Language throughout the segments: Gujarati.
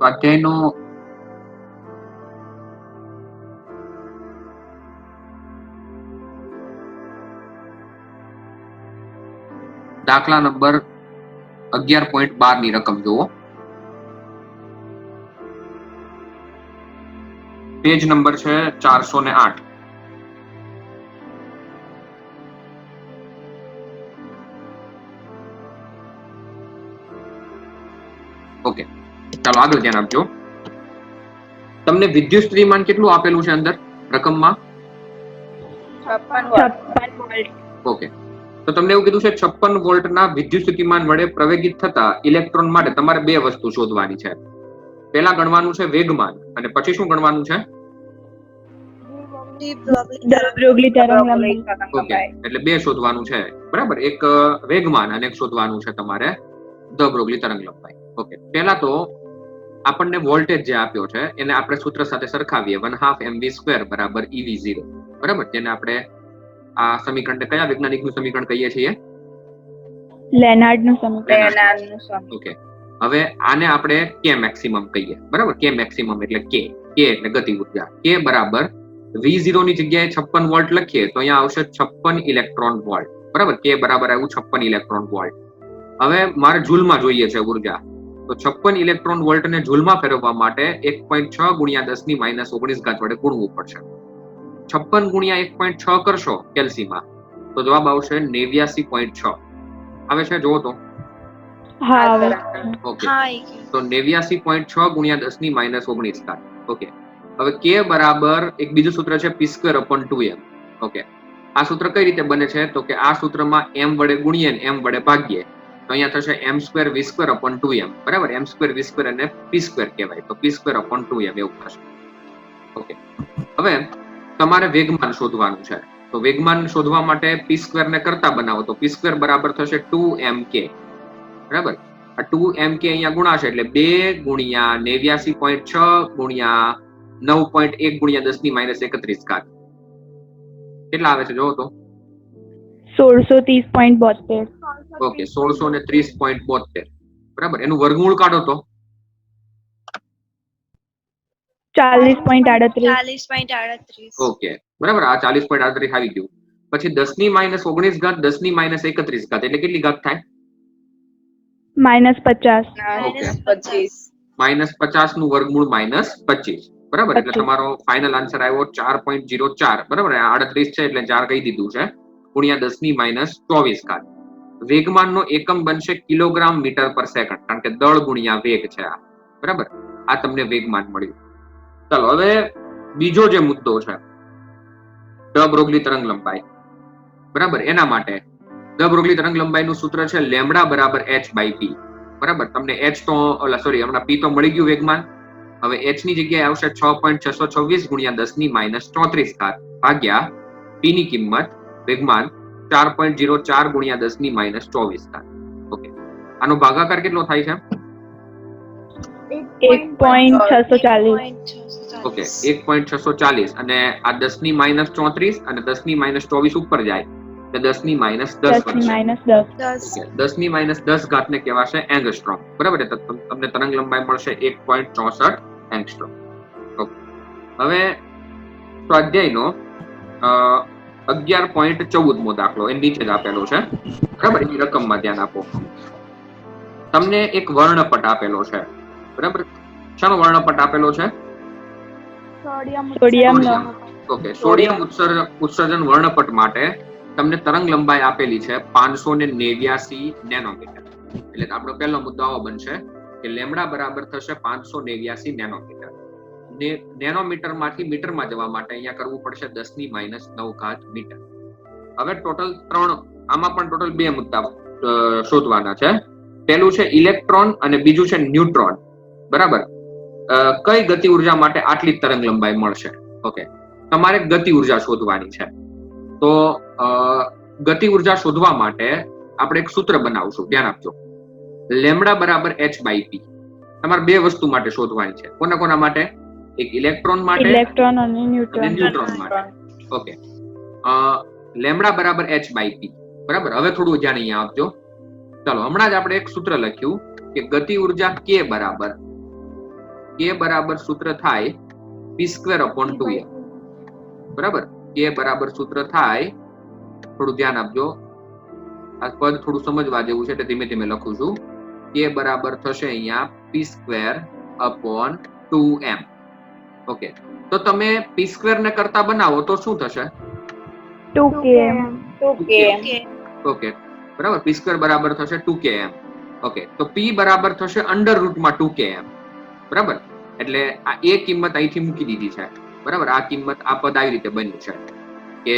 સ્વાધ્યાયનો દાખલા નંબર 11.12 ની રકમ જુઓ. પેજ નંબર છે 408. ઓકે, ચાલો આગળ ધ્યાન આપજો. તમને વિદ્યુત સ્થિતિમાન કેટલું આપેલું છે અંદર રકમમાં? 56 વોલ્ટ. ઓકે, તો તમને એવું કીધું છે 56 વોલ્ટના વિદ્યુત સ્થિતિમાન વડે પ્રવેગિત થતા ઇલેક્ટ્રોન માટે તમારે બે વસ્તુ શોધવાની છે. પહેલા ગણવાનું છે વેગમાન અને પછી શું ગણવાનું છે? દ બ્રોગલી તરંગલંબાઇ. ઓકે, એટલે બે શોધવાનું છે, બરાબર. એક વેગમાન અને એક શોધવાનું છે તમારે દ બ્રોગલી તરંગલંબાઇ. ઓકે, પહેલા તો આપણને વોલ્ટેજ જે આપ્યો છે એને આપણે સૂત્ર સાથે સરખાવીએ. 1/2 mv² બરાબર ev0, બરાબર. જેને આપણે આ સમીકરણને કયા વૈજ્ઞાનિકનું સમીકરણ કહીએ છીએ? લેનાર્ડનું સમીકરણ. ઓકે, હવે આને આપણે કે મેક્સિમમ કહીએ, બરાબર. કે મેક્સિમમ એટલે કે એટલે ગતિ ઉર્જા. કે બરાબર v0 ની જગ્યાએ 56 વોલ્ટ લખીએ તો અહીંયા આવશે 56 ઇલેક્ટ્રોન વોલ્ટ, બરાબર. કે બરાબર આવ્યું 56 ઇલેક્ટ્રોન વોલ્ટ. હવે મારે જૂલમાં જોઈએ છે ઉર્જા, તો 56 ઇલેક્ટ્રોન વોલ્ટને જૂલમાં ફેરવવા માટે 1.6 ગુણ્યા 10⁻−19 ઘાત વડે ગુણવું પડશે. 56 ગુણ્યા 1.6 કરશો કેલ્સીમાં તો જવાબ આવશે 89.6. આવે છે? જોવો તો. ઓકે, તો 89.6 ગુણ્યા 10⁻19 ઘાત. ઓકે, હવે કે બરાબર એક બીજું સૂત્ર છે p²/2m. ઓકે, આ સૂત્ર કઈ રીતે બને છે? તો કે આ સૂત્રમાં m વડે ગુણીએ ને m વડે ભાગીએ તો અહીંયા થશે m² v²/2m, બરાબર. m² v² અને p² કહેવાય, તો p²/2m એવું થશે. ઓકે, હવે તમારે વેગમાન શોધવાનું છે. તો વેગમાન શોધવા માટે p² ને કરતા બનાવો તો p² બરાબર થશે 2mk, બરાબર. આ 2mk અહીંયા ગુણાશે એટલે 2 ગુણ્યા 89.6 ગુણ્યા 9.1 ગુણ્યા 10⁻31 ઘાત. કેટલા આવે છે જોવો તો? 1630.72. ઓકે, 1630.72, બરાબર. એનું વર્ગમૂળ કાઢો તો 40.38. ઓકે, બરાબર. આ 40.38 આવી ગયું. પછી 10⁻19 ઘાત 10⁻31 ઘાત એટલે કેટલી ઘાત થાય? -50. -50 નું વર્ગમૂળ -25, બરાબર. એટલે તમારો ફાઇનલ આન્સર આવ્યો 4.04, બરાબર. 38 છે એટલે 4 કહી દીધું છે, ગુણ્યા 10⁻24 ઘાત. વેગમાનનો એકમ બનશે કિલોગ્રામ મીટર પર સેકન્ડ, કારણ કે દળ ગુણ્યા વેગ છે આ, બરાબર. આ તમને વેગમાન મળ્યું. ચાલો હવે બીજો જે મુદ્દો છે દ બ્રોગલી તરંગ લંબાઈ, બરાબર. એના માટે દ બ્રોગલી તરંગ લંબાઈનું સૂત્ર છે લેમ્બડા બરાબર h/p, બરાબર. તમને હમણાં p તો મળી ગયું વેગમાન. હવે h ની જગ્યાએ આવશે 6.626 ગુણ્યા 10⁻34 ઘાત ભાગ્યા p ની કિંમત વેગમાન 4.04 ગુણ્યા 10⁻24 ઘાત. ઓકે, આનો ભાગાકાર કેટલો થાય છે? 1.640. ઓકે, 1.640 અને આ 10⁻34 અને 10⁻24 ઉપર જાય તો 10⁻10 10. 10⁻10 ઘાતને કહેવાશે એંગસ્ટ્રોમ, બરાબર. તમને તરંગ લંબાઈ મળશે 1.64 એંગસ્ટ્રોમ. ઓકે, હવે સ્વાધ્યાયનો 11.14મો દાખલો એ નીચે જ આપેલો છે, બરાબર. એની રકમમાં ધ્યાન આપો. તમને એક વર્ણપટ આપેલો છે, બરાબર. શાનો વર્ણપટ આપેલો છે? સોડિયમ. ઓકે, સોડિયમ ઉત્સર્જન વર્ણપટ માટે તમને તરંગ લંબાઈ આપેલી છે 589 નેનોમીટર. એટલે આપણો પહેલો મુદ્દો આવો બનશે કે લેમડા બરાબર થશે 589 નેનોમીટર. નેનોમીટર માંથી મીટરમાં જવા માટે અહીંયા કરવું પડશે 10⁻⁹ મીટર. હવે ટોટલ 3, આમાં પણ ટોટલ 2 મુદ્દા શોધવાના છે. પહેલું છે ઇલેક્ટ્રોન અને બીજું છે ન્યુટ્રોન. બરાબર, કઈ ગતિ ઉર્જા માટે આટલી તરંગ લંબાઈ મળશે? ઓકે, તમારે ગતિ ઉર્જા શોધવાની છે. તો ગતિ ઉર્જા શોધવા માટે આપણે એક સૂત્ર બનાવશું, ધ્યાન આપજો. લેમડા બરાબર h/p. તમારે 2 વસ્તુ માટે શોધવાની છે. કોના માટે? એક ઇલેક્ટ્રોન માટે, ઇલેક્ટ્રોન અને ન્યુટ્રોન માટે. ઓકે, લેમડા બરાબર h/p. બરાબર, હવે થોડું ધ્યાન અહીંયા આપજો. ચાલો, હમણાં જ આપણે એક સૂત્ર લખ્યું કે ગતિ ઉર્જા k બરાબર સૂત્ર થાય p²/2m. બરાબર, k બરાબર સૂત્ર થાય, થોડું ધ્યાન આપજો, આ પદ થોડું સમજવા જેવું છે એટલે ધીમે ધીમે લખું છું. k બરાબર થશે અહીંયા p²/2m. ઓકે, તો તમે p² ને કરતા બનાવો તો શું થશે? 2km. ઓકે, બરાબર, p² બરાબર થશે 2km. ઓકે, તો p બરાબર થશે √2km. બરાબર, એટલે આ એ કિંમત અહીંથી મૂકી દીધી છે. બરાબર, આ કિંમત, આ પદ આવી રીતે બન્યું છે કે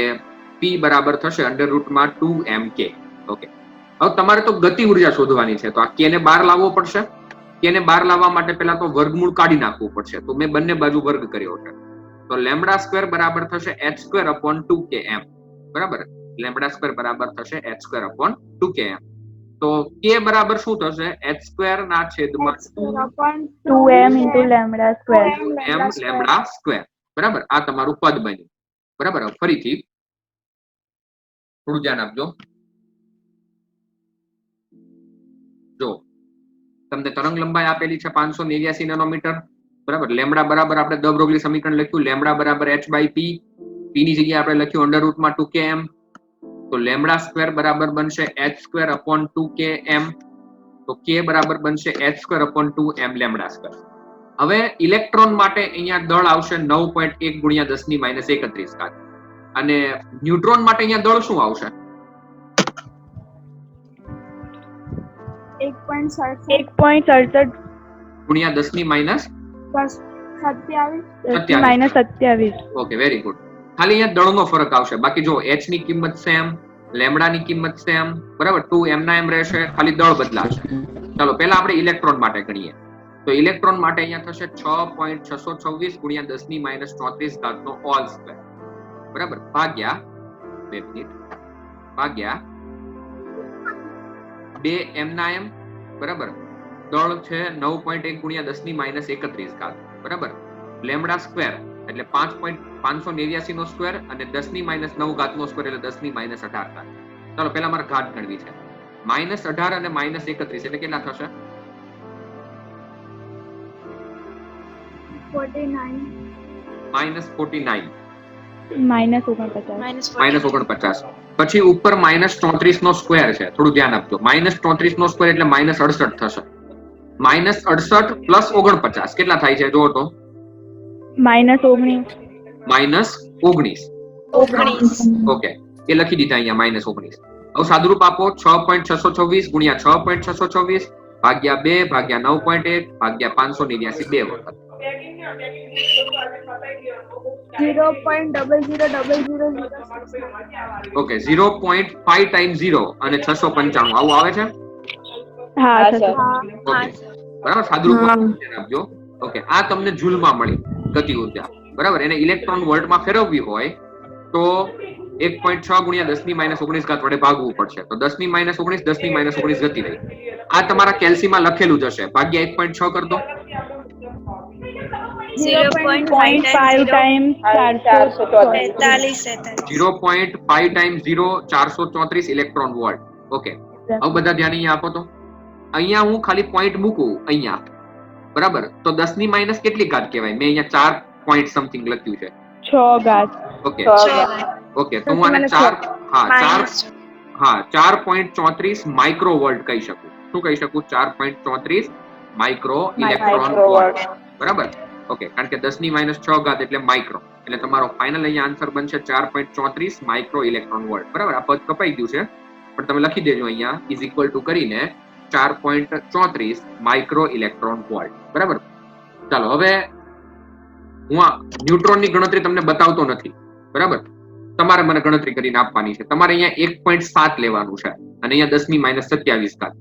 p બરાબર થશે √2mk. ઓકે, હવે તમારે તો ગતિ ઉર્જા શોધવાની છે, તો આ k ને બહાર લાવવો પડશે. k ને બહાર લાવવા માટે પહેલા તો વર્ગમૂળ કાઢી નાખવું પડશે. તો મેં બંને બાજુ વર્ગ કર્યો છે. તો λ² બરાબર થશે h²/2km. બરાબર, λ² બરાબર થશે h²/2km. તો k બરાબર શું થશે? h² ના છેદમાં 2m × λ². બરાબર, આ તમારું પદ બન્યું. બરાબર, ફરીથી થોડું ધ્યાન આપજો. જો તમને તરંગ લંબાઈ આપેલી છે 589 નેનોમીટર. બરાબર, લેમડા બરાબર આપણે દ બ્રોગલી સમીકરણ લખ્યું, લેમડા બરાબર h/p. p ની જગ્યાએ આપણે લખ્યું √2km. તો λ² બરાબર બનશે h²/2km. તો k બરાબર બનશે h²/2m λ². હવે ઇલેક્ટ્રોન માટે અહીંયા દળ આવશે 9.1 × 10⁻31. અને ન્યુટ્રોન માટે અહીંયા દળ શું આવશે? 1.67 × 10⁻27. Okay, very good. ખાલી અહીંયા દળનો ફરક આવશે. બાકી જો h ની કિંમત સેમ, લેમડાની કિંમત સેમ. બરાબર, 2m ના એમ રહેશે, ખાલી દળ બદલાશે. ચાલો, પહેલા આપણે ઇલેક્ટ્રોન માટે ગણીએ. તો ઇલેક્ટ્રોન માટે અહીંયા થશે 6.626 × 10⁻34 હોલ સ્ક્વેર. બરાબર, ભાગ્યા 2m ના એમ. બરાબર, દળ છે 9.1 × 10⁻31. બરાબર, λ² એટલે 5.589 નો સ્ક્વેર અને 10⁻9 નો સ્ક્વેર એટલે 10⁻18. ચાલો, પહેલા મારે ઘાત ગણવી છે. -18 અને -31 એટલે કેટલા થશે? 49. -49. પછી ઉપર -34 નો સ્ક્વેર છે, થોડું ધ્યાન આપજો. -34 નો સ્ક્વેર એટલે -68 થશે. -68 + 49 કેટલા થાય છે? જુઓ તો, -19. ઓકે, એ લખી દીધા અહીંયા -19. હવે સાદુરૂપ આપો. 6.626 × 6.626 ભાગ્યા 2 ભાગ્યા 9.1 ભાગ્યા 589 2 વખત. 0.0000. ઓકે, 0.5 × 0 અને 695 આવું આવે છે. હા સર. ઓકે, બરાબર, સાદુરૂપ આપજો. ઓકે, આ તમને જૂલમાં મળી ગતિ ઉર્જા. બરાબર, એને ઇલેક્ટ્રોન વોલ્ટમાં ફેરવવી હોય તો 1.6 × 10⁻19 વડે ભાગવું પડશે. તો 10⁻19 10⁻19 ગતિ રહી. આ તમારા કેલ્સીમાં લખેલું જ હશે. ભાગ્યા 1.6 કર દો. 0.5 × 434. 0.5 × 0 434 ઇલેક્ટ્રોન વોલ્ટ. ઓકે, હવે બધા ધ્યાન અહીંયા આપો. તો અહીંયા હું ખાલી પોઈન્ટ મૂકું અહીંયા. બરાબર, તો 10⁻- કેટલી ઘાત કહેવાય? મેં અહીંયા 4 પોઈન્ટ સમથિંગ લખ્યું છે. 6 ઘાત. ઓકે, તો હું આને 4.34 માઇક્રોવોલ્ટ કહી શકું. શું કહી શકું? 4.34 માઇક્રો ઇલેક્ટ્રોન વોલ્ટ. બરાબર, ઓકે, કારણ કે 10 ની -6 ઘાત એટલે માઇક્રો, એટલે તમારો ફાઇનલ અહીંયા આન્સર બનશે 4.34 માઇક્રો ઇલેક્ટ્રોન વોલ્ટ. બરાબર, આ પદ કપાઈ ગયું છે પણ તમે લખી દેજો અહીંયા ઇઝ ઇક્વલ ટુ કરીને 4.34 માઇક્રો ઇલેક્ટ્રોન વોલ્ટ. બરાબર, ચાલો હવે હું આ ન્યુટ્રોનની ગણતરી તમને બતાવતો નથી. બરાબર, તમારે મને ગણતરી કરીને આપવાની છે. તમારે અહીંયા 1.7 લેવાનું છે અને અહીંયા 10 ની -27 ઘાત.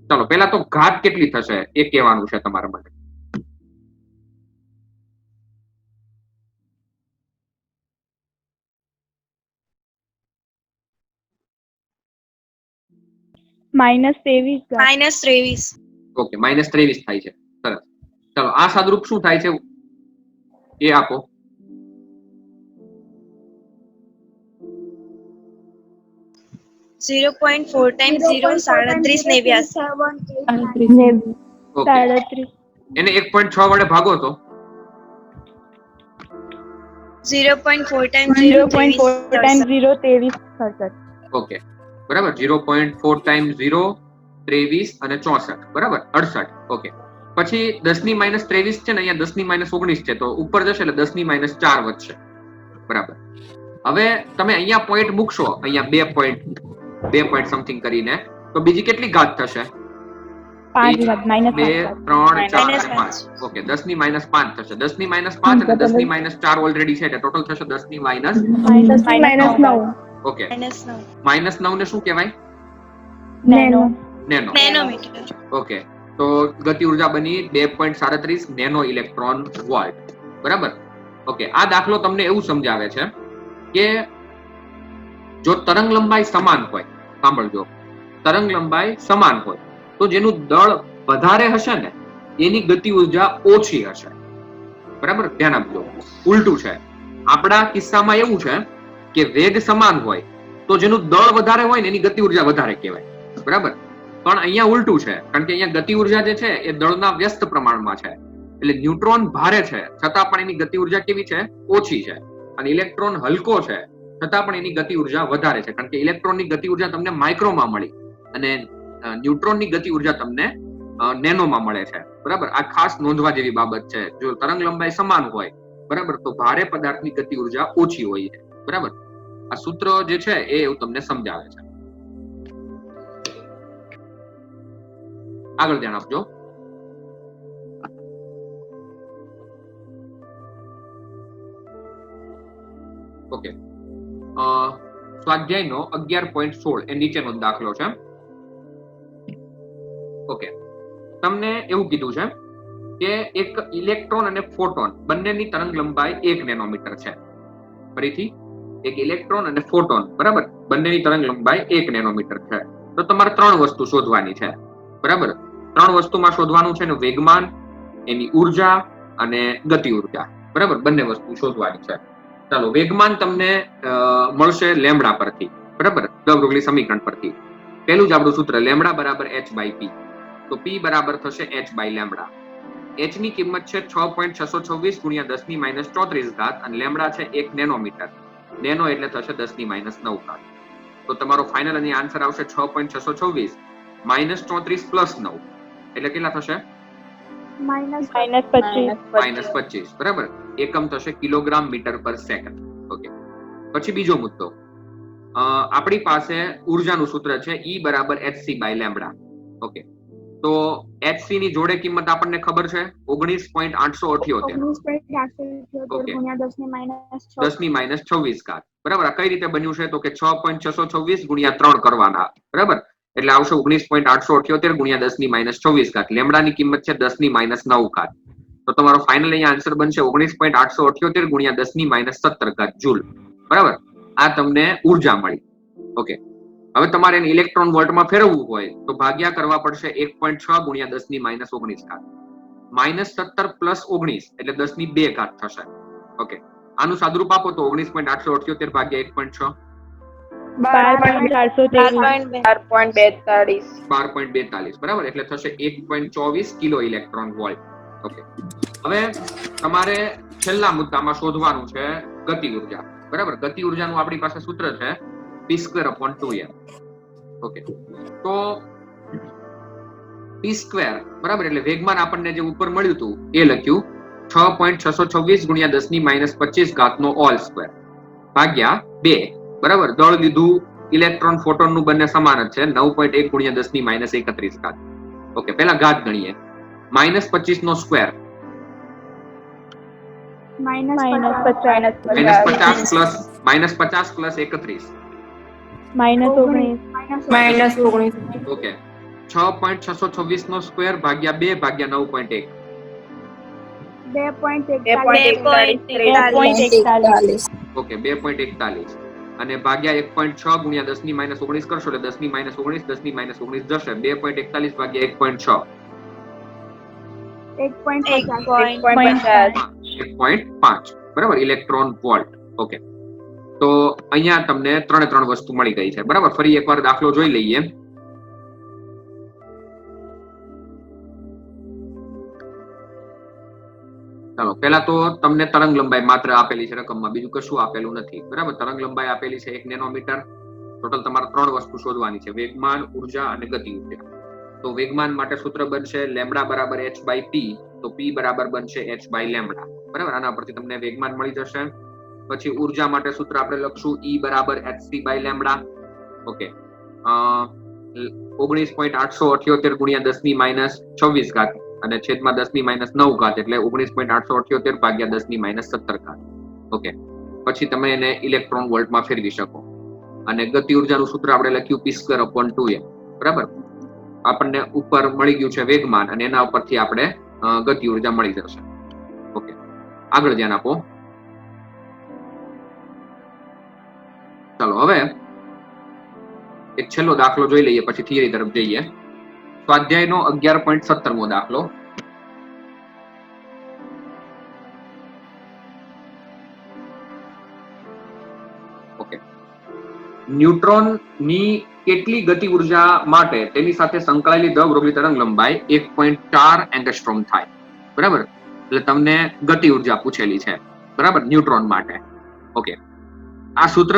ચાલો પહેલા તો ઘાત કેટલી થશે એ કહેવાનું છે તમારે મને. -23 ઘાત. -23. ઓકે, -23 થાય છે. સરસ. ચાલો આ સાદરૂપ શું થાય છે એ આપો. -0.4 times 0 37 89. ઓકે, 37. એને 1.6 વડે ભાગો તો 0.4 times 0 0.4 times 0 23 ઓકે, બરાબર. 0.4 times 0 23 અને 64, બરાબર 68. ઓકે, પછી 10 ની -23 છે ને, અહીંયા 10 ની -19 છે, તો ઉપર જશે એટલે 10 ની -4 વધશે. બરાબર, હવે તમે અહીંયા પોઈન્ટ મૂકશો, અહીંયા 2 પોઈન્ટ સમથિંગ કરીને, તો બીજી કેટલી ઘાત થશે? 5 ઘાત. 2 3 4 અને -5. 5. ઓકે, 10 ની -5 થશે. 10 ની -5 અને 10 ની -4 ઓલરેડી છે એટલે ટોટલ થશે 10 ની -9. ઓકે, -9. -9 ને શું કહેવાય? નેનો. નેનો. Nanometer. ઓકે, તો ગતિ ઉર્જા બની 2.37 નેનો ઇલેક્ટ્રોન વોલ્ટ. બરાબર. ઓકે, આ દાખલો તમને એવું સમજાવે છે કે જો તરંગ લંબાઈ સમાન હોય, સાંભળજો, તરંગ લંબાઈ સમાન હોય તો જેનું દળ વધારે હશે ને એની ગતિ ઉર્જા ઓછી હશે. બરાબર, ધ્યાન આપજો. ઉલટું છે, આપણા કિસ્સામાં એવું છે કે વેગ સમાન હોય તો જેનું દળ વધારે હોય ને એની ગતિ ઉર્જા વધારે કહેવાય. બરાબર, પણ અહીંયા ઉલટું છે, કારણ કે અહીંયા ગતિ ઉર્જા જે છે એ દળના વ્યસ્ત પ્રમાણમાં છે. એટલે ન્યુટ્રોન ભારે છે છતાં પણ એની ગતિ ઉર્જા કેવી છે? ઓછી છે. અને ઇલેક્ટ્રોન હલકો છે છતાં પણ એની ગતિ ઉર્જા વધારે છે, કારણ કે ઇલેક્ટ્રોનની ગતિ ઉર્જા તમને માઇક્રોમાં મળી અને ન્યુટ્રોનની ગતિ ઉર્જા તમને નેનોમાં મળે છે. બરાબર, આ ખાસ નોંધવા જેવી બાબત છે. જો તરંગ લંબાઈ સમાન હોય, બરાબર, તો ભારે પદાર્થની ગતિ ઉર્જા ઓછી હોય છે. બરાબર, આ સૂત્ર જે છે એ એવું તમને સમજાવે છે. આગળ ધ્યાન આપજો. ઓકે, સ્વાધ્યાયનો 11.16 એ નીચેનો દાખલો છે. ઓકે, તમને એવું કીધું છે કે એક ઇલેક્ટ્રોન અને ફોટોન બંનેની તરંગ લંબાઈ 1 નેનોમીટર છે. ફરીથી, એક ઇલેક્ટ્રોન અને ફોટોન, બરાબર, બંનેની તરંગ લંબાઈ 1 નેનોમીટર છે. તો તમારે 3 વસ્તુ શોધવાની છે. બરાબર, 3 વસ્તુમાં શોધવાનું છે ને વેગમાન, એની ઉર્જા અને ગતિ ઉર્જા. બરાબર, બંને વસ્તુ શોધવાની છે. ચાલો, વેગમાન તમને મળશે લેમ્બડા પરથી. બરાબર, દ બ્રોગલી સમીકરણ પરથી. પહેલું જ આપણું સૂત્ર લેમ્બડા બરાબર h/p. તો p બરાબર થશે h બાય લેમ્બડા. h ની કિંમત છે 6.626 ગુણ્યા 10 ની -34 ઘાત અને લેમ્બડા છે 1 નેનોમીટર. નેનો એટલે થશે 10 ની -9 ઘાત. તો તમારો ફાઇનલ અહીં આન્સર આવશે 6.626 -34 + 9 એટલે કેટલા થશે? -25. બરાબર, એકમ થશે કિલોગ્રામ મીટર પર સેકન્ડ. ઓકે, પછી બીજો મુદ્દો, આપણી પાસે ઉર્જાનું સૂત્ર છે E બરાબર hc બાય લેમ્બડા. ઓકે, તો hc ની જોડે કિંમત આપણને ખબર છે 19.878. ઓકે, 10 ની -26 ઘાત. બરાબર, આ કઈ રીતે બન્યું છે? તો કે 6.626 ગુણ્યા 3 કરવાના. બરાબર, એટલે આવશે 19.878 ગુણ્યા 10 ની -26 ઘાત. લેમ્બડાની કિંમત છે 10 ની -9 ઘાત. તો તમારો ફાઇનલ અહીંયા આન્સર બનશે 19.878 ગુણ્યા 10 ની -17 ઘાત જૂલ. બરાબર, આ તમને ઉર્જા મળી. ઓકે, હવે તમારે એને ઇલેક્ટ્રોન વોલ્ટમાં ફેરવવું હોય તો ભાગ્યા કરવા પડશે 1.6 ગુણ્યા 10 ની -19 ઘાત. -17 + 19 એટલે 10 ની 2 ઘાત થશે. ઓકે, આનું સાદુરૂપ આપો તો 19.878 ભાગ્યા 1.6 12.42. બરાબર, એટલે થશે 1.24 કિલો ઇલેક્ટ્રોન વોલ્ટ. ઓકે, હવે તમારે છેલ્લા મુદ્દામાં શોધવાનું છે ગતિ ઉર્જા. બરાબર, ગતિ ઉર્જાનું આપણી પાસે સૂત્ર છે p²/2m. ઓકે, તો p², બરાબર, એટલે વેગમાન આપણને જે ઉપર મળ્યું હતું એ લખ્યું 6.626 ગુણ્યા 10 ની -25 ઘાતનો હોલ સ્ક્વેર ભાગ્યા 2, બરાબર. દળ લીધું ઇલેક્ટ્રોન ફોટોન નું બંને સમાન જ છે, 9.1 ગુણ્યા 10 ની -31 ઘાત. ઓકે, પહેલા ઘાત ગણીએ. -25 નો સ્ક્વેર -50 -50 પ્લસ 31. -19 ઓકે, 6.626 નો સ્ક્વેર ભાગ્યા 2 ભાગ્યા 9.1. 2.41 ઓકે, 2.41 અને ભાગ્યા 1.6 ગુણ્યા 10 ની -19 કરશો એટલે 10 ની -19 10 ની -19 જશે. 2.41 ભાગ્યા 1.6 1.5, બરાબર, ઇલેક્ટ્રોન વોલ્ટ. ઓકે, તો અહીંયા તમને 3 વસ્તુ મળી ગઈ છે, બરાબર. ફરી એકવાર દાખલો જોઈ લઈએ. ચાલો, પહેલા તો તમને તરંગ લંબાઈ માત્ર આપેલી છે રકમમાં, બીજું કશું આપેલું નથી, બરાબર. તરંગ લંબાઈ આપેલી છે 1 નેનોમીટર. ટોટલ તમારે 3 વસ્તુ શોધવાની છે, વેગમાન, ઉર્જા અને ગતિ ઉર્જા. તો વેગમાન માટે સૂત્ર બનશે લેમ્બડા બરાબર h/p, તો p બરાબર બનશે h/લેમ્બડા, બરાબર. આના પરથી તમને વેગમાન મળી જશે. પછી ઉર્જા માટે સૂત્ર આપણે લખશું E બરાબર hc/લેમ્બડા. ઓકે, 19.878 ગુણ્યા 10 ની -26 ઘાત અને છેદમાં 10 ની -9 ઘાત એટલે 19.878 ભાગ્યા 10 ની -17 ઘાત. ઓકે, પછી તમે એને ઇલેક્ટ્રોન વોલ્ટમાં ફેરવી શકો. અને ગતિ ઉર્જાનું સૂત્ર આપણે લખ્યું p²/2m, બરાબર. આપણને ઉપર મળી ગયું છે વેગમાન અને એના ઉપરથી આપણે ગતિ ઉર્જા મળી જશે. ઓકે, આગળ ધ્યાન આપો. ચાલો, હવે એક છેલ્લો દાખલો જોઈ લઈએ, પછી થિયરી તરફ જઈએ. સ્વાધ્યાયનો 11.17મો દાખલો. ઓકે, ન્યુટ્રોનની કેટલી ગતિ ઉર્જા માટે તેની સાથે સંકળાયેલી દ્રવરોગી તરંગ લંબાઈ 1.4 એંગસ્ટ્રોમ થાય, બરાબર. એટલે તમને ગતિ ઉર્જા પૂછેલી છે, બરાબર, ન્યુટ્રોન માટે. ઓકે, આ સૂત્ર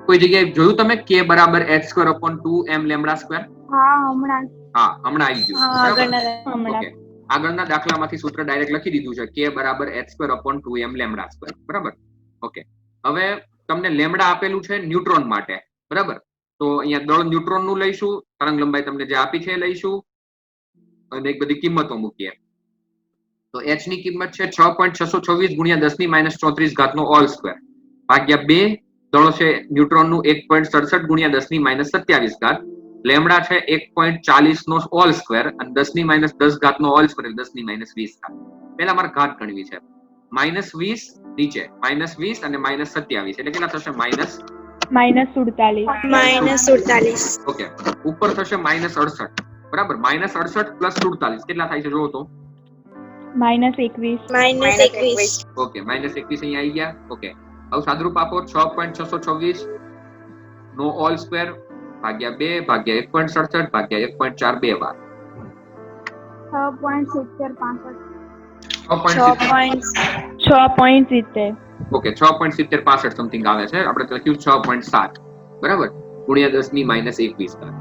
કોઈ જગ્યાએ જોયું તમે? k બરાબર h²/2m લેમ્બડા સ્ક્વેર. હમણાં આવી ગયું, બરાબર. ઓકે, આગળના દાખલામાંથી સૂત્ર ડાયરેક્ટ લખી દીધું છે, k બરાબર h²/2m લેમ્બડા સ્ક્વેર, બરાબર. ઓકે, હવે તમને લેમ્બડા આપેલું છે ન્યુટ્રોન માટે, બરાબર. તો અહીંયા દળ ન્યુટ્રોન નું લઈશું, તરંગ લંબાઈ તમને જે આપી છે એ લઈશું અને એક બધી કિંમતો મૂકીએ. તો h ની કિંમત છે 6.626 ગુણ્યા 10 ની -34 ઘાતનો હોલ સ્ક્વેર ભાગ્યા 2, દળ છે ન્યુટ્રોન નું 1.67 ગુણ્યા 10 ની -27 ઘાત. લેમ્બડા છે 1.40 નો હોલ સ્ક્વેર અને 10 ની -10 ઘાતનો હોલ સ્ક્વેર 10 ની -20 ઘાત. પહેલા મારે ઘાત ગણવી છે. -20 નીચે -20 અને -27 એટલે કેટલા થશે? -47 ઓકે, ઉપર થશે -68, બરાબર. -68 પ્લસ 47 કેટલા થાય છે જોવો તો? -21 ઓકે, -21 અહીંયા આવી ગયા. ઓકે, હવે સાદરૂપ આપો. 6.626 નો હોલ સ્ક્વેર ભાગ્યા 2 ભાગ્યા 1.67 ભાગ્યા 1.4 બે વાર 6.70 ઓકે, 6.7065 સમથિંગ આવે છે. આપણે લખ્યું 6.7, બરાબર, ગુણ્યા 10 ની -21 ઘાત.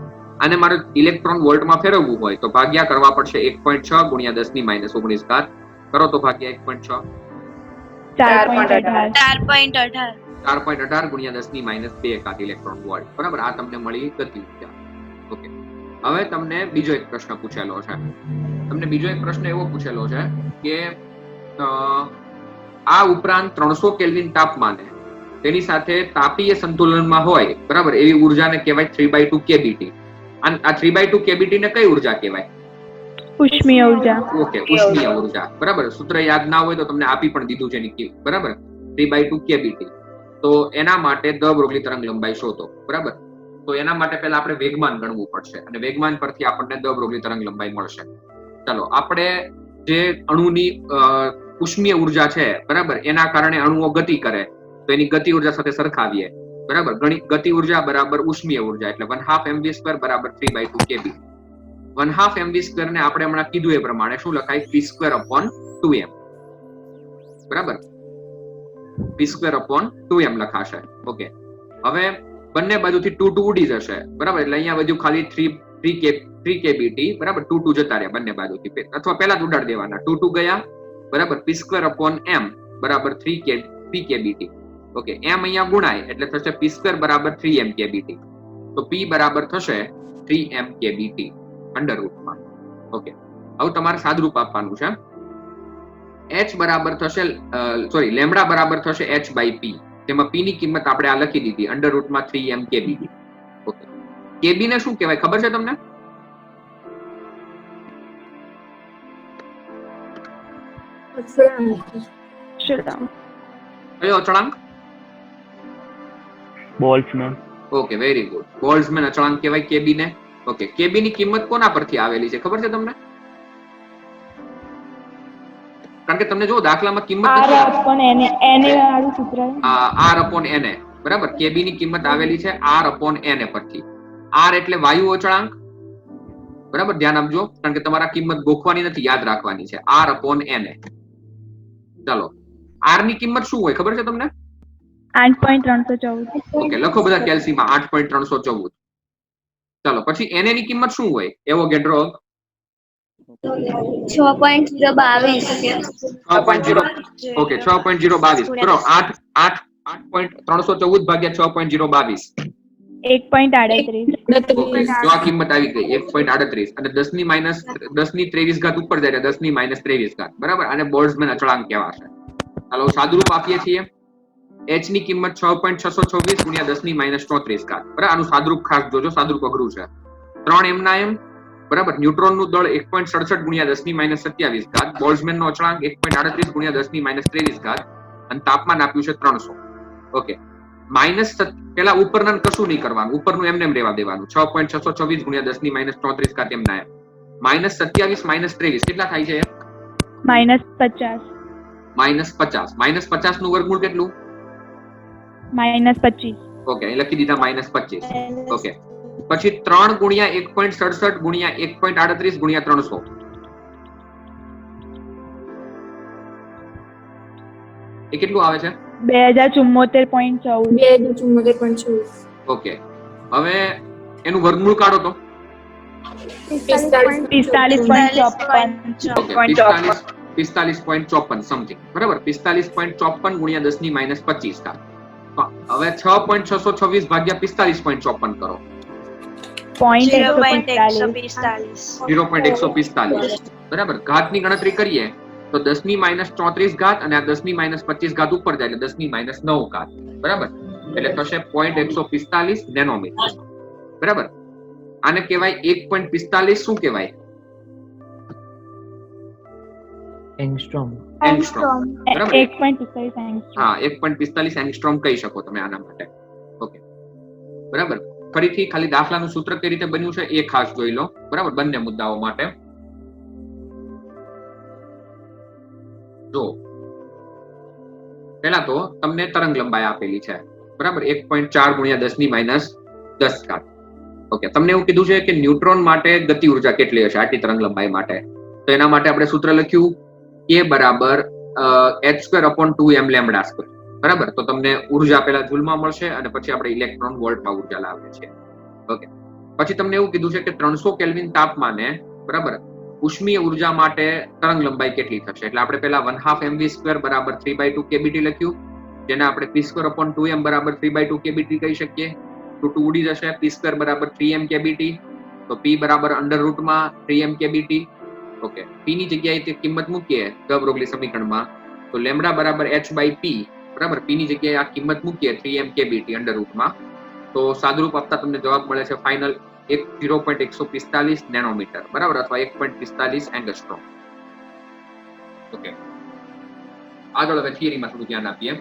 આને મારે ઇલેક્ટ્રોન વોલ્ટમાં ફેરવવું હોય તો ભાગ્યા કરવા પડશે 1.6 ગુણ્યા 10 ની -19 ઘાત. કરો તો ભાગ્યા 1.6 4.18 ગુણ્યા 10 ની -2 ઘાત ઇલેક્ટ્રોન વોલ્ટ, બરાબર. આ તમને મળી ગતિ ઉર્જા. ઓકે, હવે તમને બીજો એક પ્રશ્ન પૂછેલો છે. તમને બીજો એક પ્રશ્ન એવો પૂછેલો છે કે આ ઉપરાંત 300 કેલ્વિન તાપમાને તેની સાથે તાપીય સંતુલનમાં હોય, બરાબર, એવી ઉર્જાને કહેવાય 3/2 kBT. આ 3/2 kBT ને કઈ ઉર્જા કહેવાય? ઉષ્મીય ઉર્જા. ઓકે, ઉષ્મીય ઉર્જા, બરાબર. સૂત્ર યાદ ના હોય તો તમને આપી પણ દીધું છે એની, બરાબર, 3/2 kBT. તો એના માટે દ્રવરોગી તરંગ લંબાઈ શોધો, બરાબર. તો એના માટે પહેલા આપણે વેગમાન ગણવું પડશે અને વેગમાન પરથી આપણને દ્રવરોગી તરંગ લંબાઈ મળશે. ચાલો, આપણે જે અણુની ઉષ્મીય ઉર્જા છે, બરાબર, એના કારણે અણુઓ ગતિ કરે તો એની ગતિ ઉર્જા સાથે સરખાવીએ, બરાબર. ગતિ ઉર્જા બરાબર ઉષ્મીય ઉર્જા એટલે 1/2 mv² બરાબર 3/2 kB. 1/2 mv² ને આપણે હમણાં કીધું એ પ્રમાણે શું લખાય? p²/2m, બરાબર. p²/2m લખાશે. ઓકે, હવે બંને બાજુથી 2 ઉડી જશે, બરાબર. એટલે અહીંયા બધું ખાલી 3 kBT, બરાબર. 2 જતા રહ્યા બંને બાજુથી, અથવા પહેલા જ ઉડાડી દેવાના. 2 ગયા બરાબર પી સ્ક્વેર અપોન એમ બરાબર 3 પી કેબીટી. ઓકે, એમ અહીંયા ગુણાય એટલે થશે પી સ્ક્વેર બરાબર 3 એમ કેબીટી. તો પી બરાબર થશે 3 એમ કેબીટી અંડર રૂટમાં. ઓકે, હવે તમારે સાદરૂપ આપવાનું છે. એચ બરાબર થશે સોરી લેમડા બરાબર થશે એચ બાય પી. તેમાં પી ની કિંમત આપણે આ લખી દીધી અંડર રૂટમાં 3 એમ કેબીટી. ઓકે, કેબી ને શું કહેવાય ખબર છે તમને? કયો અચળાંક? Boltzmann. Okay, very good. Boltzmann અચળાંક કહેવાય કેબી ને. ઓકે, કેબી ની કિંમત કોના પરથી આવેલી છે ખબર છે તમને? કારણ કે તમને જો દાખલામાં કિંમત આર અપોન એન એ બરાબર. કેબી ની કિંમત આવેલી છે આર અપોન એન એ પરથી. આર એટલે વાયુ અચળાંક બરાબર, ધ્યાન આપજો કારણ કે તમારા કિંમત ગોખવાની નથી, યાદ રાખવાની છે. આર અપોન એન એ. ચાલો, આર ની કિંમત શું હોય ખબર છે તમને? 8.314. ઓકે, લખો બધા કેલ્સીમાં 8.314. ચાલો, પછી એને ની કિંમત શું હોય? એવો ગેડ્રો 6.022. 6.0. ઓકે, 6.022 કરો. 8.314 ભાગ્યા 6.022. 1.38. ઓકે, જો આ કિંમત આવી ગઈ 1.38 અને 10 ની માઈનસ 10 ની 23 ઘાત ઉપર જાય 10 ની માઈનસ 23 ઘાત બરાબર. અને બોલ્ટ્ઝમેન અચળાંક કહેવાશે. ચાલો સાદુરૂપ આપીએ છીએ. h ની કિંમત 6.626 ગુણ્યા 10 ની માઈનસ 34 ઘાત બરાબર. આનું સાદુરૂપ ખાસ જોજો, સાદુરૂપ અઘરું છે. 3 m ના m બરાબર. ન્યુટ્રોન નું દળ 1.67 ગુણ્યા 10 ની માઈનસ 27 ઘાત. બોલ્ટ્ઝમેન નો અચળાંક 1.38 ગુણ્યા 10 ની માઈનસ 23 ઘાત અને તાપમાન આપ્યું છે 300. ઓકે, માઈનસ પેલા ઉપરના કશું નહીં કરવાનું, ઉપરનું એમને એમ રહેવા દેવાનું. 6.626 ગુણ્યા 10 ની માઈનસ 34 ઘાત એમના એમ. માઈનસ 27 માઈનસ 23 કેટલા થાય છે? -50. -50. -50 નું વર્ગમૂળ કેટલું? -25. ઓકે, અહીં લખી દીધા -25. ઓકે, પછી 3 ગુણ્યા 1.67 ગુણ્યા 1.38 ગુણ્યા 300. એ કેટલું આવે છે? 2074.14. ઓકે, હવે એનું વર્ગમૂળ કાઢો તો. 45.54. 45.54 સમથિંગ બરાબર. 45.54 ગુણ્યા 10 ની માઈનસ 25 ઘાત. હવે 6.626 ભાગ્યા 45.54 કરો. 0.145 બરાબર. ઘાતની ગણતરી કરીએ તો 10 ની માઈનસ 34 ઘાત અને આ 10 ની માઈનસ 25 ઘાત ઉપર જાય એટલે 10 ની માઈનસ 9 ઘાત બરાબર. એટલે થશે 0.145 નેનોમીટર બરાબર. આને કહેવાય 1.45 શું કહેવાય? એંગસ્ટ્રોમ. એંગસ્ટ્રોમ બરાબર. 1.45 angstrom. હા, 1.45 એંગસ્ટ્રોમ કહી શકો તમે આના માટે. ઓકે બરાબર. ફરીથી ખાલી દાખલાનું સૂત્ર કઈ રીતે બન્યું છે એ ખાસ જોઈ લો બરાબર, બંને મુદ્દાઓ માટે. જો પહેલા તો તમને તરંગ લંબાઈ આપેલી છે બરાબર, 1.4 ગુણ્યા 10 ની માઈનસ 10 ઘાત. ઓકે, તમને એવું કીધું છે કે ન્યુટ્રોન માટે ગતિ ઉર્જા કેટલી હશે આટલી તરંગ લંબાઈ માટે? તો એના માટે આપણે સૂત્ર લખ્યું k બરાબર h²/2m લેમ્બડા સ્ક્વેર બરાબર. તો તમને ઉર્જા પહેલા જૂલમાં મળશે અને પછી આપણે ઇલેક્ટ્રોન વોલ્ટમાં ઉર્જા લાવીએ છીએ. ઓકે, પછી તમને એવું કીધું છે કે 300 કેલ્વિન તાપમાને બરાબર ઉષ્મીય ઉર્જા માટે તરંગ લંબાઈ કેટલી થશે? એટલે આપણે પહેલા 1/2 mv² બરાબર 3/2 કેબીટી લખ્યું, જેને આપણે p²/2m બરાબર 3/2 કેબીટી કહી શકીએ. તો 2 ઉડી જશે. p² બરાબર 3m કેબીટી. તો p બરાબર અંડર રૂટમાં 3m કેબીટી. ઓકે, p ની જગ્યાએ તે કિંમત મૂકીએ દ બ્રોગલી સમીકરણમાં તો લેમ્બડા બરાબર h/p બરાબર. p ની જગ્યાએ આ કિંમત મૂકીએ 3m કેબીટી અંડર રૂટમાં તો સાદુરૂપ આપતા તમને જવાબ મળે છે ફાઇનલ 0.145 નેનોમીટર બરાબર, અથવા 1.45 એંગસ્ટ્રોમ. ઓકે, આગળ હવે થિયરીમાં થોડું ધ્યાન આપીએ.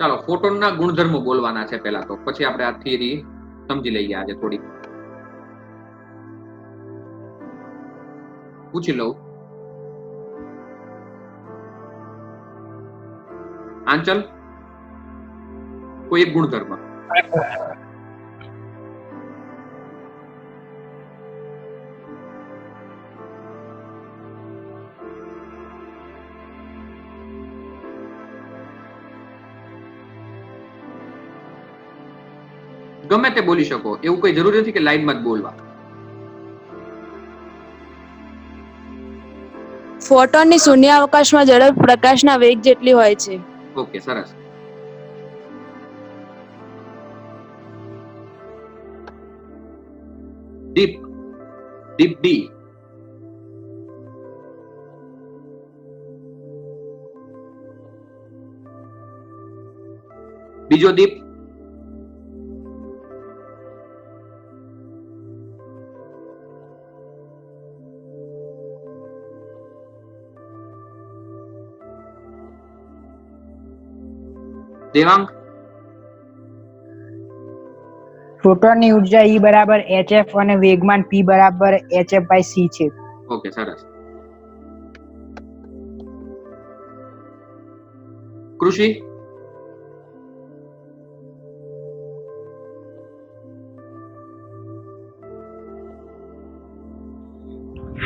ચાલો ફોટોનના ગુણધર્મો બોલવાના છે પહેલા તો, પછી આપણે આ થિયરી સમજી લઈએ આજે થોડી. પૂછી લઉં. આંચલ, કોઈ એક ગુણધર્મ. ગમે તે બોલી શકો, એવું કોઈ જરૂરી નથી કે લાઈનમાં જ બોલવા. ફોટોનની શૂન્યાવકાશમાં ઝડપ પ્રકાશના વેગ જેટલી હોય છે. ઓકે, સરસ. દીપ, દીપ ડી. બીજો દીપ. દેવાંગ. ફોટોનની ઉર્જા E બરાબર hf અને વેગમાન p બરાબર hf/c છે. ઓકે, સરસ. કૃષિ.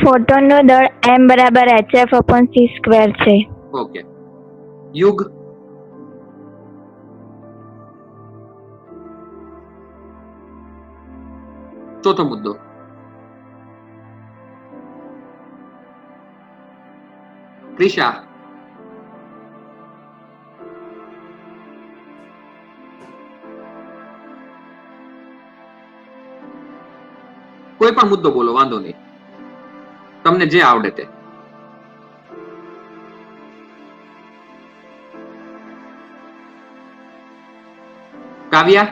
ફોટોનનો દળ m બરાબર hf/c² છે. ઓકે. યુગ. ચોથો મુદ્દો. ક્રિશા. કોઈ પણ મુદ્દો બોલો, વાંધો નહીં, તમને જે આવડે તે. કાવ્યા.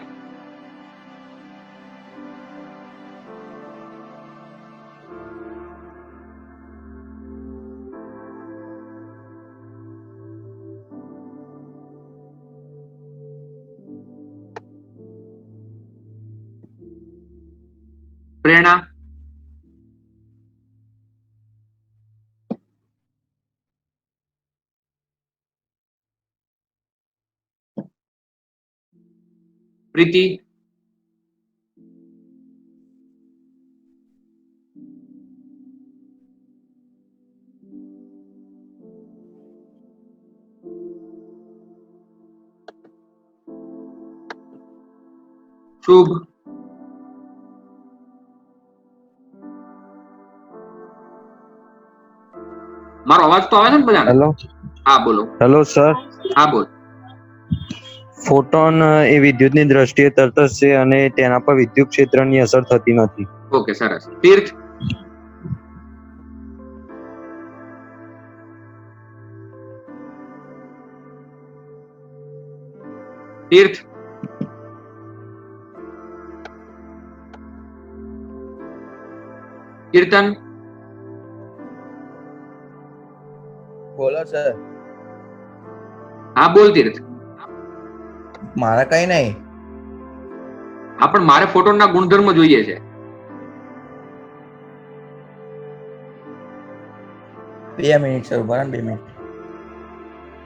પ્રેરણા. પ્રીતિ. શુભ. મારો અવાજ તો આવે છે ને બધાને? હેલો હા બોલો. હેલો સર, હા બોલ. ફોટોન એ વિદ્યુતની દ્રષ્ટિએ તરત જ છે અને તેના પર વિદ્યુત ક્ષેત્રની અસર થતી નથી. ઓકે, સરસ. તીર્થ. તીર્થ. કીર્તન. બોલો સર. હા બોલ તીર્થ. મારે કઈ નહીં. હા પણ મારે ફોટોનના ગુણધર્મ જોઈએ છે. 2 મિનિટ સર, ઉભા રહો ને 2 મિનિટ.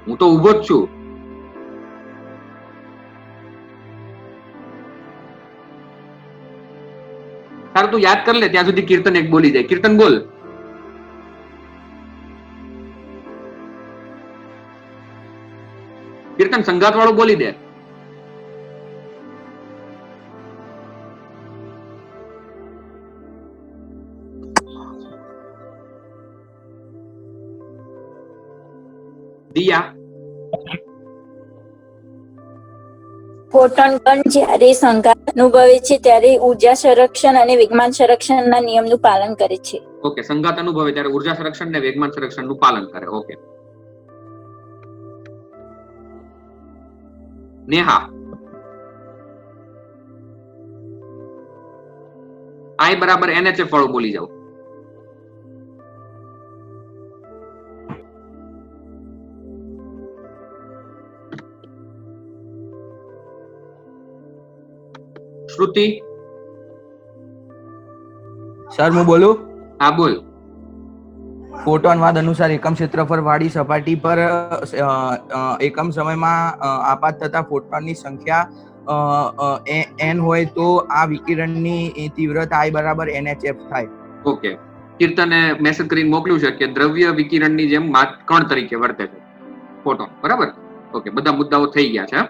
હું તો ઊભો જ છું. તારે તું યાદ કર લે ત્યાં સુધી કીર્તન એક બોલી જાય. કીર્તન બોલ. કીર્તન સંગાત વાળું બોલી દે. દિયા. ફોટોન કણ જ્યારે સંઘાત અનુભવે છે ત્યારે ઉર્જા સંરક્ષણ અને વેગમાન સંરક્ષણના નિયમનું પાલન કરે છે. ઓકે, સંઘાત અનુભવે ત્યારે ઉર્જા સંરક્ષણ ને વેગમાન સંરક્ષણનું પાલન કરે. ઓકે. નેહા. I બરાબર NHF વાળું બોલી જાવ. શ્રુતિ, સર હું બોલું. હા બોલ. ફોટોન વાદ અનુસાર એકમ ક્ષેત્રફળ વાળી સપાટી પર એકમ સમયમાં આપાત થતા ફોટોનની સંખ્યા n હોય તો આ વિકિરણની તીવ્રતા I બરાબર NHF થાય. ઓકે, કીર્તને મેસેજ કરીને મોકલ્યું છે કે દ્રવ્ય વિકિરણની જેમ કણ તરીકે વર્તે છે ફોટોન, બરાબર. ઓકે, બધા મુદ્દાઓ થઈ ગયા છે.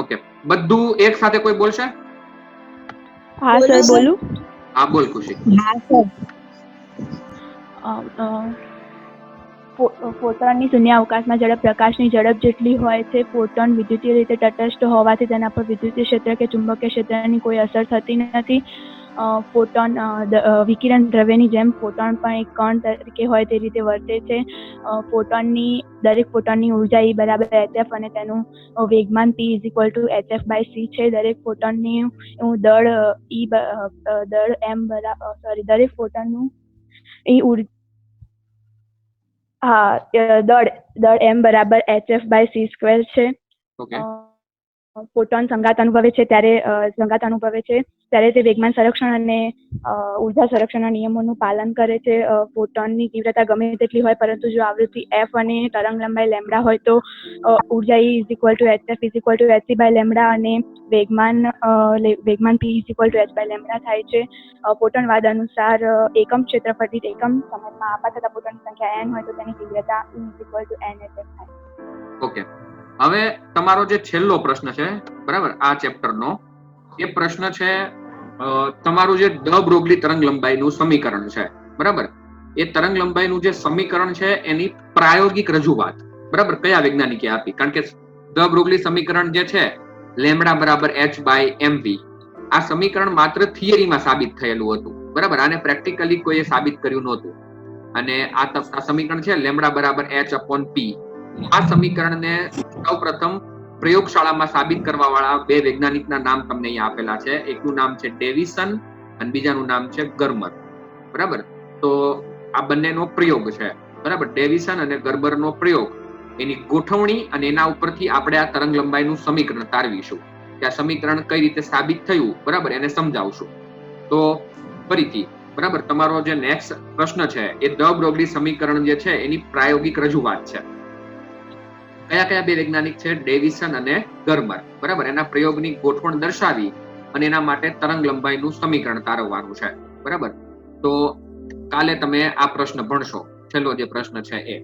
ઓકે, બધું એક સાથે કોઈ બોલશે? હા સર, બોલું? હા બોલ ખુશી. ફોટોનની શૂન્ય અવકાશમાં ઝડપ પ્રકાશની ઝડપ જેટલી હોય છે. ફોટોન વિદ્યુતીય રીતે તટસ્થ હોવાથી તેના પર વિદ્યુતીય ક્ષેત્ર કે ચુંબકીય ક્ષેત્રની કોઈ અસર થતી નથી. ફોટોન વિકિરણ દ્રવ્યની જેમ ફોટોન પણ એક કણ તરીકે હોય તે રીતે વર્તે છે. દરેક ફોટોનની ઉર્જા E બરાબર HF અને તેનું વેગમાન P = hf/c છે. દરેક ફોટોનનું દળ દરેક ફોટોનનું દળ m બરાબર hf/c² છે. ઓકે, ફોટોન સંઘાત અનુભવે છે ત્યારે તે વેગમાન સંરક્ષણ અને ઉર્જા સંરક્ષણના નિયમોનું પાલન કરે છે. ફોટોનની તીવ્રતા ગમે તેટલી હોય, પરંતુ જો આવૃત્તિ f અને તરંગ લંબાઈ લેમ્બડા હોય તો ઉર્જા E = hf = hc/λ અને વેગમાન P = h/λ થાય છે. ફોટોન વાદ અનુસાર એકમ ક્ષેત્રફળ દીઠ એકમ સમયમાં આપાત થતા ફોટોનની સંખ્યા n હોય તો તેની તીવ્રતા E = NHF થાય. ઓકે. હવે તમારો જે છેલ્લો પ્રશ્ન છે, બરાબર, આ ચેપ્ટરનો એ પ્રશ્ન છે તમારું જે ડ બ્રોગલી તરંગ લંબાઈનું સમીકરણ છે, બરાબર. એ તરંગ લંબાઈનું જે સમીકરણ છે એની પ્રાયોગિક રજૂઆત, બરાબર, કયા વૈજ્ઞાનિકે આપી? કારણ કે ડ બ્રોગલી સમીકરણ જે છે લેમ્બડા બરાબર h/mv, આ સમીકરણ માત્ર થિયરીમાં સાબિત થયેલું હતું, બરાબર. આને પ્રેક્ટિકલી કોઈએ સાબિત કર્યું નહોતું. અને આ સમીકરણ છે લેમ્બડા બરાબર h/p. આ સમીકરણને સૌપ્રથમ પ્રયોગશાળામાં સાબિત કરવા વાળા બે વૈજ્ઞાનિકના નામ તમને અહીંયા આપેલા છે. એકનું નામ છે ડેવિસન અને બીજાનું નામ છે ગર્મર, બરાબર. તો આ બંનેનો પ્રયોગ છે, બરાબર. ડેવિસન અને ગર્મરનો પ્રયોગ, એની ગોઠવણી અને એના ઉપરથી આપણે આ તરંગ લંબાઈનું સમીકરણ તારવીશું. કે આ સમીકરણ કઈ રીતે સાબિત થયું, બરાબર, એને સમજાવશું. તો ફરીથી, બરાબર, તમારો જે નેક્સ્ટ પ્રશ્ન છે એ ડ બ્રોગલી સમીકરણ જે છે એની પ્રાયોગિક રજૂઆત છે. કયા બે વૈજ્ઞાનિક છે? ડેવિસન અને ગર્મર, બરાબર. એના પ્રયોગની ગોઠવણ દર્શાવી અને એના માટે તરંગ લંબાઈનું સમીકરણ તારવવાનું છે, બરાબર. તો કાલે તમે આ પ્રશ્ન ભણશો, છેલ્લો જે પ્રશ્ન છે એ.